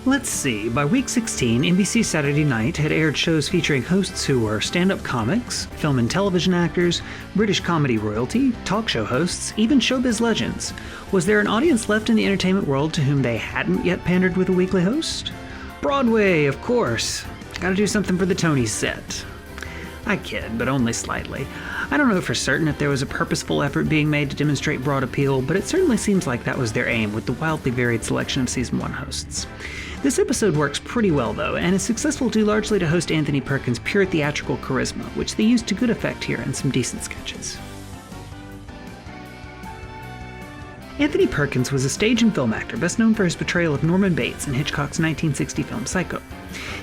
Let's see, by week 16, NBC Saturday Night had aired shows featuring hosts who were stand-up comics, film and television actors, British comedy royalty, talk show hosts, even showbiz legends. Was there an audience left in the entertainment world to whom they hadn't yet pandered with a weekly host? Broadway, of course. Gotta do something for the Tonys set. I kid, but only slightly. I don't know for certain if there was a purposeful effort being made to demonstrate broad appeal, but it certainly seems like that was their aim with the wildly varied selection of Season 1 hosts. This episode works pretty well, though, and is successful due largely to host Anthony Perkins' pure theatrical charisma, which they used to good effect here in some decent sketches. Anthony Perkins was a stage and film actor, best known for his portrayal of Norman Bates in Hitchcock's 1960 film Psycho.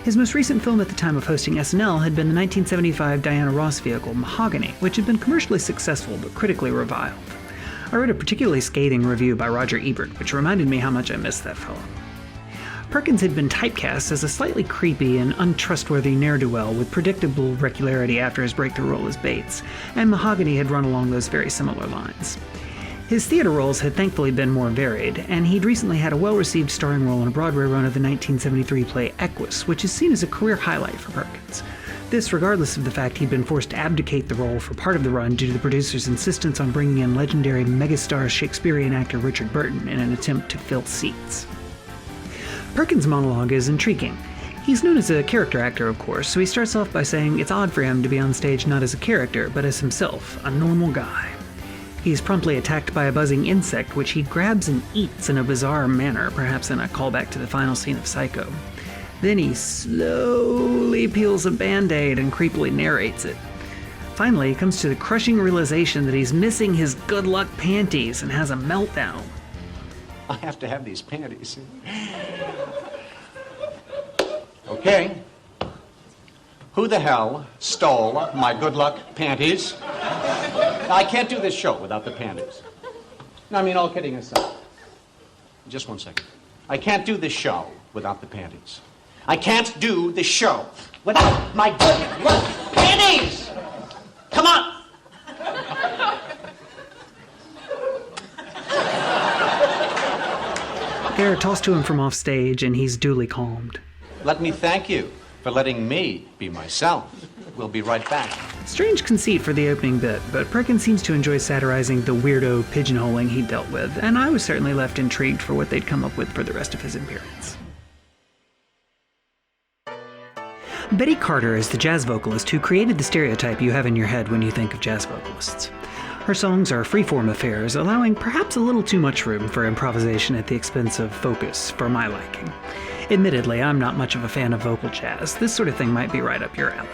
His most recent film at the time of hosting SNL had been the 1975 Diana Ross vehicle Mahogany, which had been commercially successful but critically reviled. I read a particularly scathing review by Roger Ebert, which reminded me how much I missed that fellow. Perkins had been typecast as a slightly creepy and untrustworthy ne'er-do-well with predictable regularity after his breakthrough role as Bates, and Mahogany had run along those very similar lines. His theater roles had thankfully been more varied, and he'd recently had a well-received starring role in a Broadway run of the 1973 play Equus, which is seen as a career highlight for Perkins. This regardless of the fact he'd been forced to abdicate the role for part of the run due to the producer's insistence on bringing in legendary megastar Shakespearean actor Richard Burton in an attempt to fill seats. Perkins' monologue is intriguing. He's known as a character actor, of course, so he starts off by saying it's odd for him to be on stage not as a character, but as himself, a normal guy. He's promptly attacked by a buzzing insect, which he grabs and eats in a bizarre manner, perhaps in a callback to the final scene of Psycho. Then he slowly peels a Band-Aid and creepily narrates it. Finally, he comes to the crushing realization that he's missing his good luck panties and has a meltdown. I have to have these panties. Okay. Who the hell stole my good luck panties? I can't do this show without the panties. No, I mean, all kidding aside. Just one second. I can't do this show without the panties. I can't do this show without my good luck panties! Come on! They're tossed to him from off stage, and he's duly calmed. Let me thank you for letting me be myself. We'll be right back. Strange conceit for the opening bit, but Perkins seems to enjoy satirizing the weirdo pigeonholing he dealt with, and I was certainly left intrigued for what they'd come up with for the rest of his appearance. Betty Carter is the jazz vocalist who created the stereotype you have in your head when you think of jazz vocalists. Her songs are freeform affairs, allowing perhaps a little too much room for improvisation at the expense of focus, for my liking. Admittedly, I'm not much of a fan of vocal jazz. This sort of thing might be right up your alley.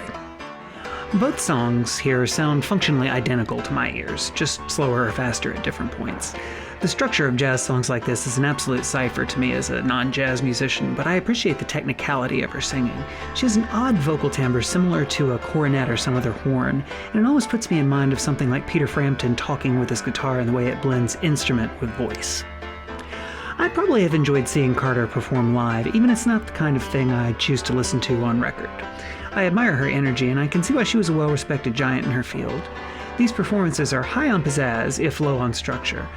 Both songs here sound functionally identical to my ears, just slower or faster at different points. The structure of jazz songs like this is an absolute cipher to me as a non-jazz musician, but I appreciate the technicality of her singing. She has an odd vocal timbre similar to a cornet or some other horn, and it always puts me in mind of something like Peter Frampton talking with his guitar and the way it blends instrument with voice. I probably have enjoyed seeing Carter perform live, even if it's not the kind of thing I choose to listen to on record. I admire her energy, and I can see why she was a well-respected giant in her field. These performances are high on pizzazz, if low on structure,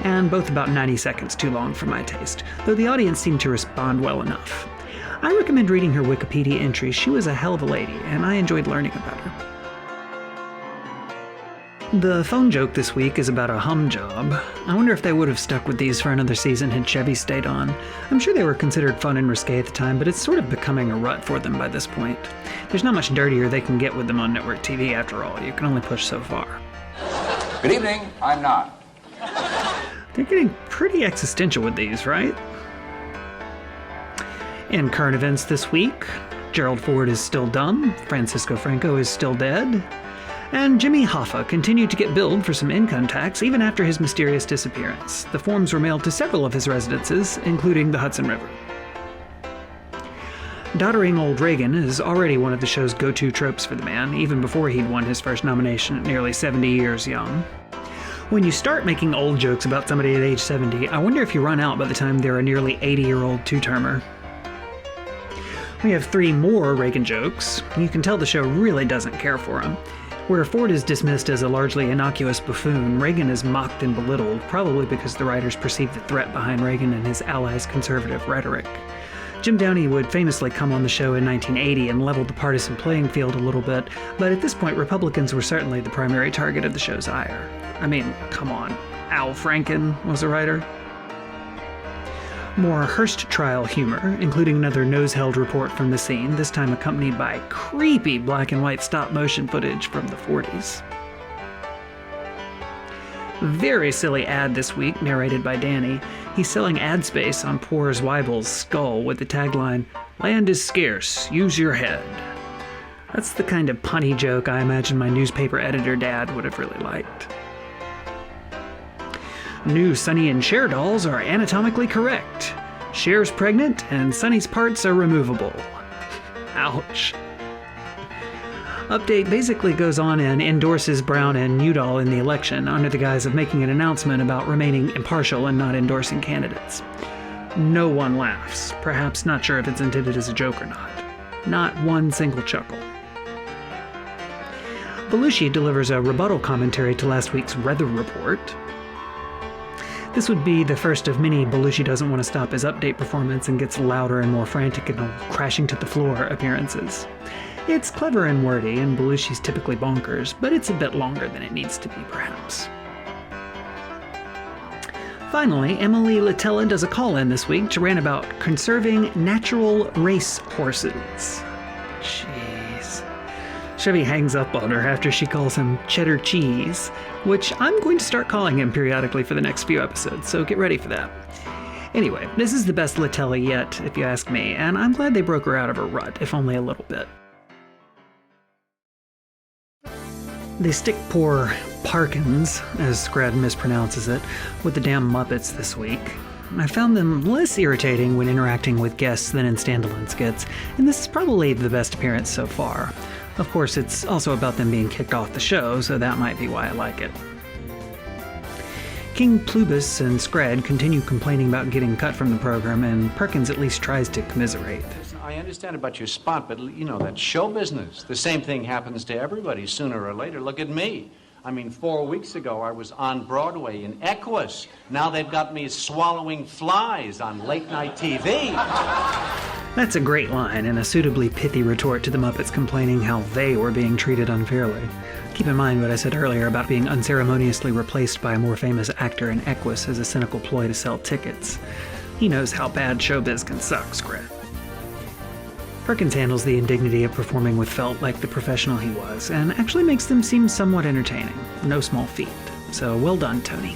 and both about 90 seconds too long for my taste, though the audience seemed to respond well enough. I recommend reading her Wikipedia entry. She was a hell of a lady, and I enjoyed learning about her. The phone joke this week is about a hum job. I wonder if they would have stuck with these for another season had Chevy stayed on. I'm sure they were considered fun and risque at the time, but it's sort of becoming a rut for them by this point. There's not much dirtier they can get with them on network TV after all. You can only push so far. Good evening, I'm not. They're getting pretty existential with these, right? In current events this week, Gerald Ford is still dumb, Francisco Franco is still dead, and Jimmy Hoffa continued to get billed for some income tax even after his mysterious disappearance. The forms were mailed to several of his residences, including the Hudson River. Doddering old Reagan is already one of the show's go-to tropes for the man, even before he'd won his first nomination at nearly 70 years young. When you start making old jokes about somebody at age 70, I wonder if you run out by the time they're a nearly 80-year-old two-termer. We have 3 more Reagan jokes. You can tell the show really doesn't care for him. Where Ford is dismissed as a largely innocuous buffoon, Reagan is mocked and belittled, probably because the writers perceive the threat behind Reagan and his allies' conservative rhetoric. Jim Downey would famously come on the show in 1980 and leveled the partisan playing field a little bit, but at this point Republicans were certainly the primary target of the show's ire. I mean, come on, Al Franken was a writer. More Hearst trial humor, including another nose-held report from the scene, this time accompanied by creepy black and white stop-motion footage from the 40s. Very silly ad this week, narrated by Danny. He's selling ad space on poor Zweibel's skull with the tagline, "Land is scarce, use your head." That's the kind of punny joke I imagine my newspaper editor dad would have really liked. New Sonny and Cher dolls are anatomically correct. Cher's pregnant and Sonny's parts are removable. Ouch. Update basically goes on and endorses Brown and Udall in the election under the guise of making an announcement about remaining impartial and not endorsing candidates. No one laughs, perhaps not sure if it's intended as a joke or not. Not one single chuckle. Belushi delivers a rebuttal commentary to last week's weather report. This would be the first of many Belushi doesn't want to stop his update performance and gets louder and more frantic and crashing to the floor appearances. It's clever and wordy, and Belushi's typically bonkers, but it's a bit longer than it needs to be, perhaps. Finally, Emily Litella does a call-in this week to rant about conserving natural race horses. Jeez. Chevy hangs up on her after she calls him cheddar cheese, which I'm going to start calling him periodically for the next few episodes, so get ready for that. Anyway, this is the best Litella yet, if you ask me, and I'm glad they broke her out of her rut, if only a little bit. They stick poor Parkins, as Scrad mispronounces it, with the damn Muppets this week. I found them less irritating when interacting with guests than in standalone skits, and this is probably the best appearance so far. Of course, it's also about them being kicked off the show, so that might be why I like it. King Plubus and Scred continue complaining about getting cut from the program, and Perkins at least tries to commiserate. I understand about your spot, but you know, that's show business. The same thing happens to everybody sooner or later. Look at me. I mean, 4 weeks ago, I was on Broadway in Equus. Now they've got me swallowing flies on late-night TV. That's a great line and a suitably pithy retort to the Muppets complaining how they were being treated unfairly. Keep in mind what I said earlier about being unceremoniously replaced by a more famous actor in Equus as a cynical ploy to sell tickets. He knows how bad showbiz can suck, Scred. Perkins handles the indignity of performing with felt like the professional he was, and actually makes them seem somewhat entertaining. No small feat. So well done, Tony.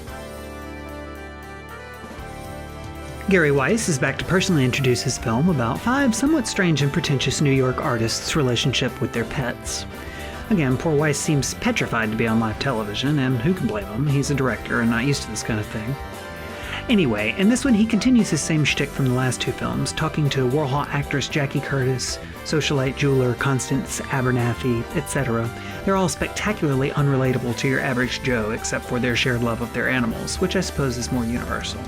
Gary Weiss is back to personally introduce his film about 5 somewhat strange and pretentious New York artists' relationship with their pets. Again, poor Weiss seems petrified to be on live television, and who can blame him? He's a director and not used to this kind of thing. Anyway, in this one he continues his same shtick from the last 2 films, talking to Warhol actress Jackie Curtis, socialite jeweler Constance Abernathy, etc. They're all spectacularly unrelatable to your average Joe, except for their shared love of their animals, which I suppose is more universal.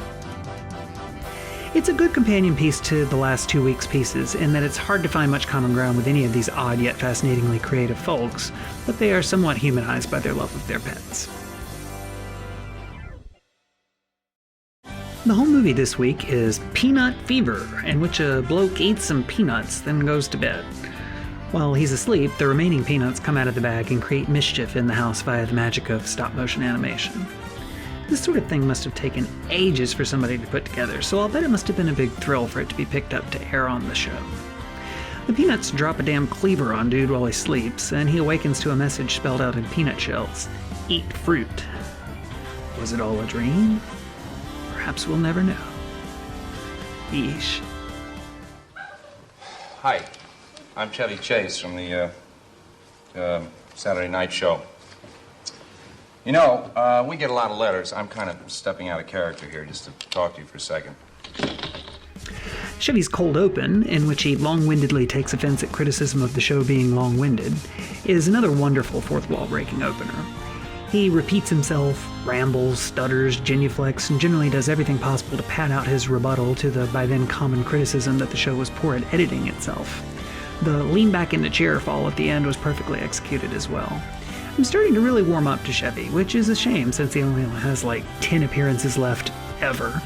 It's a good companion piece to the last 2 weeks' pieces, in that it's hard to find much common ground with any of these odd yet fascinatingly creative folks, but they are somewhat humanized by their love of their pets. The whole movie this week is Peanut Fever, in which a bloke eats some peanuts, then goes to bed. While he's asleep, the remaining peanuts come out of the bag and create mischief in the house via the magic of stop-motion animation. This sort of thing must have taken ages for somebody to put together, so I'll bet it must have been a big thrill for it to be picked up to air on the show. The peanuts drop a damn cleaver on dude while he sleeps, and he awakens to a message spelled out in peanut shells. Eat fruit. Was it all a dream? Perhaps we'll never know. Yeesh. Hi, I'm Chevy Chase from the Saturday night show. You know, we get a lot of letters. I'm kind of stepping out of character here just to talk to you for a second. Chevy's cold open, in which he long-windedly takes offense at criticism of the show being long-winded, is another wonderful fourth-wall breaking opener. He repeats himself, rambles, stutters, genuflects, and generally does everything possible to pad out his rebuttal to the by then common criticism that the show was poor at editing itself. The lean back in the chair fall at the end was perfectly executed as well. I'm starting to really warm up to Chevy, which is a shame since he only has like 10 appearances left ever.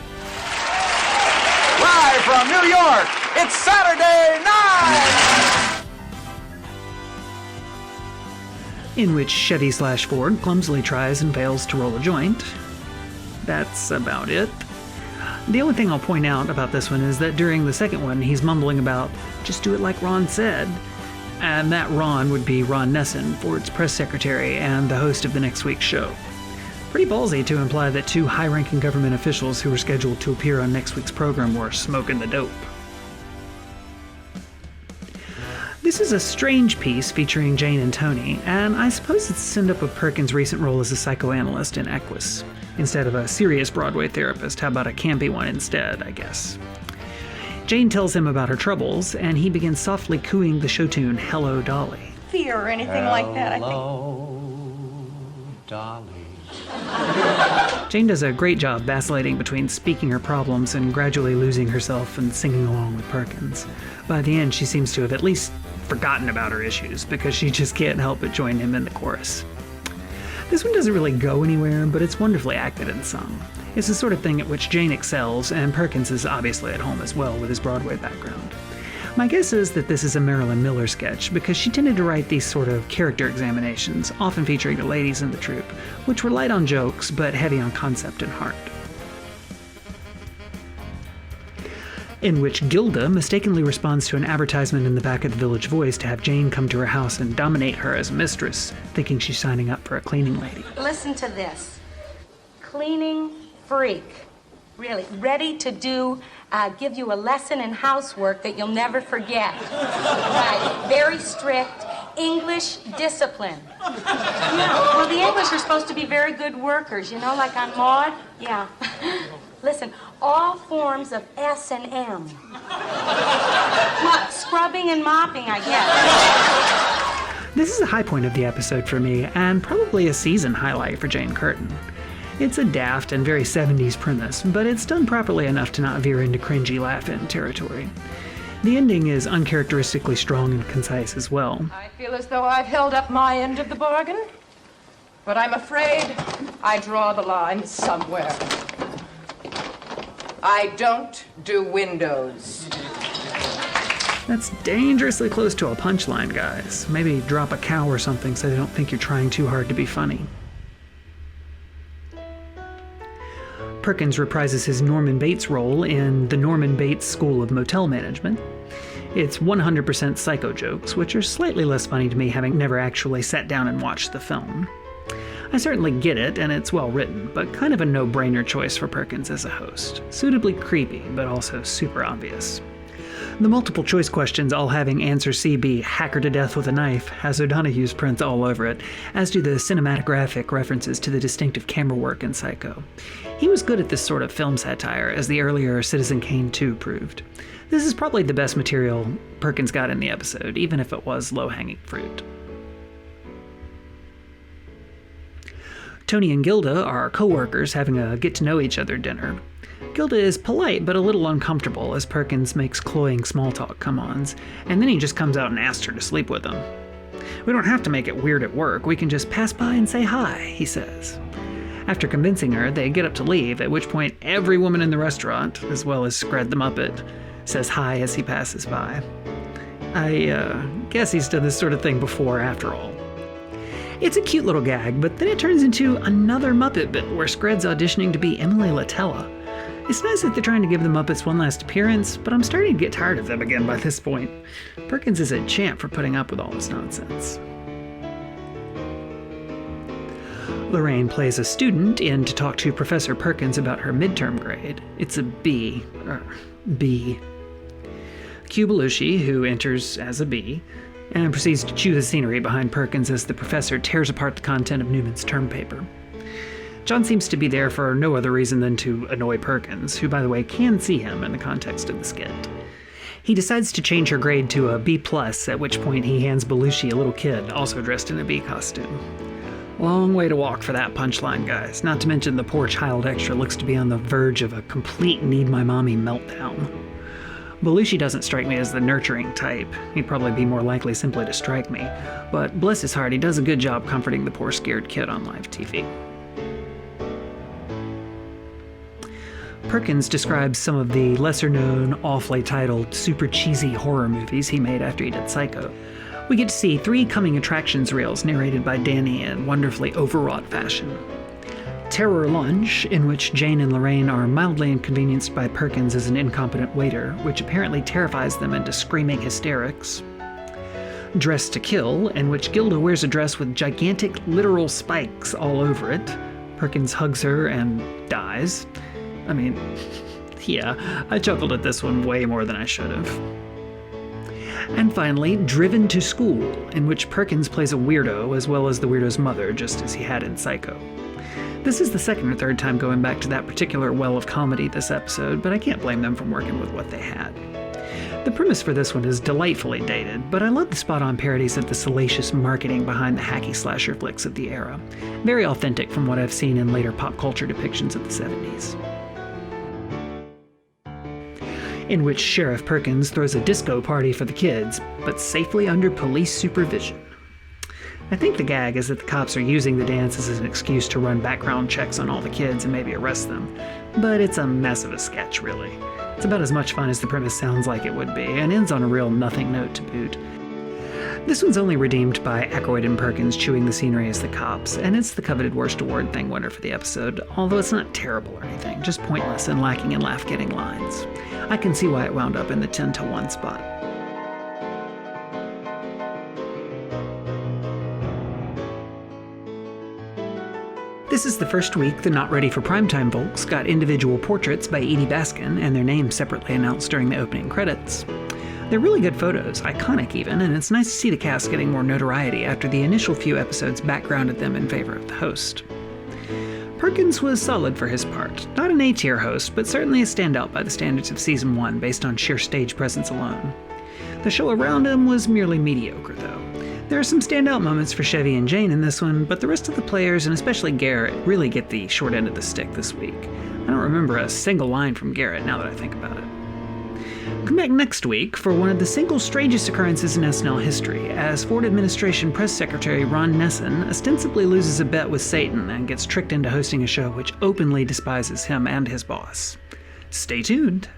Live from New York, It's Saturday night! In which Chevy/Ford clumsily tries and fails to roll a joint. That's about it. The only thing I'll point out about this one is that during the second one, he's mumbling about, just do it like Ron said. And that Ron would be Ron Nessen, Ford's press secretary and the host of the next week's show. Pretty ballsy to imply that two high-ranking government officials who were scheduled to appear on next week's program were smoking the dope. This is a strange piece featuring Jane and Tony, and I suppose it's a send-up of Perkins' recent role as a psychoanalyst in Equus. Instead of a serious Broadway therapist, how about a campy one instead, I guess? Jane tells him about her troubles, and he begins softly cooing the show tune Hello, Dolly. Fear or anything like that, I think. Hello, Dolly. Jane does a great job vacillating between speaking her problems and gradually losing herself and singing along with Perkins. By the end, she seems to have at least forgotten about her issues because she just can't help but join him in the chorus. This one doesn't really go anywhere, but it's wonderfully acted and sung. It's the sort of thing at which Jane excels, and Perkins is obviously at home as well with his Broadway background. My guess is that this is a Marilyn Miller sketch because she tended to write these sort of character examinations, often featuring the ladies in the troupe, which were light on jokes but heavy on concept and heart. In which Gilda mistakenly responds to an advertisement in the back of the Village Voice to have Jane come to her house and dominate her as mistress, thinking she's signing up for a cleaning lady. Listen to this. Cleaning freak. Really, ready to give you a lesson in housework that you'll never forget. Right, very strict English discipline. Yeah, well, the English are supposed to be very good workers, you know, like on Maud. Yeah. Listen, all forms of S&M. Scrubbing and mopping, I guess. This is a high point of the episode for me, and probably a season highlight for Jane Curtin. It's a daft and very 70s premise, but it's done properly enough to not veer into cringy laugh-in territory. The ending is uncharacteristically strong and concise as well. I feel as though I've held up my end of the bargain, but I'm afraid I draw the line somewhere. I don't do windows. That's dangerously close to a punchline, guys. Maybe drop a cow or something so they don't think you're trying too hard to be funny. Perkins reprises his Norman Bates role in the Norman Bates School of Motel Management. It's 100% psycho jokes, which are slightly less funny to me having never actually sat down and watched the film. I certainly get it, and it's well written, but kind of a no-brainer choice for Perkins as a host. Suitably creepy, but also super obvious. The multiple choice questions all having answer C be hack her to death with a knife has O'Donoghue's print all over it, as do the cinematographic references to the distinctive camera work in Psycho. He was good at this sort of film satire, as the earlier Citizen Kane 2 proved. This is probably the best material Perkins got in the episode, even if it was low-hanging fruit. Tony and Gilda are co-workers having a get-to-know-each-other dinner. Gilda is polite but a little uncomfortable as Perkins makes cloying small-talk come-ons, and then he just comes out and asks her to sleep with him. "We don't have to make it weird at work, we can just pass by and say hi," he says. After convincing her, they get up to leave, at which point every woman in the restaurant, as well as Scred the Muppet, says hi as he passes by. I guess he's done this sort of thing before, after all. It's a cute little gag, but then it turns into another Muppet bit where Scred's auditioning to be Emily Latella. It's nice that they're trying to give the Muppets one last appearance, but I'm starting to get tired of them again by this point. Perkins is a champ for putting up with all this nonsense. Lorraine plays a student in to talk to Professor Perkins about her midterm grade. It's a B. Q Belushi, who enters as a B, and proceeds to chew the scenery behind Perkins as the professor tears apart the content of Newman's term paper. John seems to be there for no other reason than to annoy Perkins, who, by the way, can see him in the context of the skit. He decides to change her grade to a B+, at which point he hands Belushi a little kid, also dressed in a bee costume. Long way to walk for that punchline, guys, not to mention the poor child extra looks to be on the verge of a complete need-my-mommy meltdown. Belushi doesn't strike me as the nurturing type. He'd probably be more likely simply to strike me, but bless his heart, he does a good job comforting the poor scared kid on live TV. Perkins describes some of the lesser-known, awfully titled, super cheesy horror movies he made after he did Psycho. We get to see 3 coming attractions reels narrated by Danny in wonderfully overwrought fashion. Terror Lunch, in which Jane and Lorraine are mildly inconvenienced by Perkins as an incompetent waiter, which apparently terrifies them into screaming hysterics. Dress to Kill, in which Gilda wears a dress with gigantic literal spikes all over it. Perkins hugs her and dies. I mean, yeah, I chuckled at this one way more than I should have. And finally, Driven to School, in which Perkins plays a weirdo as well as the weirdo's mother, just as he had in Psycho. This is the second or third time going back to that particular well of comedy this episode, but I can't blame them from working with what they had. The premise for this one is delightfully dated, but I love the spot-on parodies of the salacious marketing behind the hacky slasher flicks of the era. Very authentic from what I've seen in later pop culture depictions of the 70s. In which Sheriff Perkins throws a disco party for the kids, but safely under police supervision. I think the gag is that the cops are using the dances as an excuse to run background checks on all the kids and maybe arrest them. But it's a mess of a sketch, really. It's about as much fun as the premise sounds like it would be, and ends on a real nothing note to boot. This one's only redeemed by Aykroyd and Perkins chewing the scenery as the cops, and it's the coveted Worst Award thing winner for the episode, although it's not terrible or anything, just pointless and lacking in laugh-getting lines. I can see why it wound up in the 10-1 spot. This is the first week the Not Ready for Primetime folks got individual portraits by Edie Baskin and their names separately announced during the opening credits. They're really good photos, iconic even, and it's nice to see the cast getting more notoriety after the initial few episodes backgrounded them in favor of the host. Perkins was solid for his part. Not an A-tier host, but certainly a standout by the standards of Season 1 based on sheer stage presence alone. The show around him was merely mediocre, though. There are some standout moments for Chevy and Jane in this one, but the rest of the players, and especially Garrett, really get the short end of the stick this week. I don't remember a single line from Garrett now that I think about it. Come back next week for one of the single strangest occurrences in SNL history, as Ford Administration Press Secretary Ron Nessen ostensibly loses a bet with Satan and gets tricked into hosting a show which openly despises him and his boss. Stay tuned!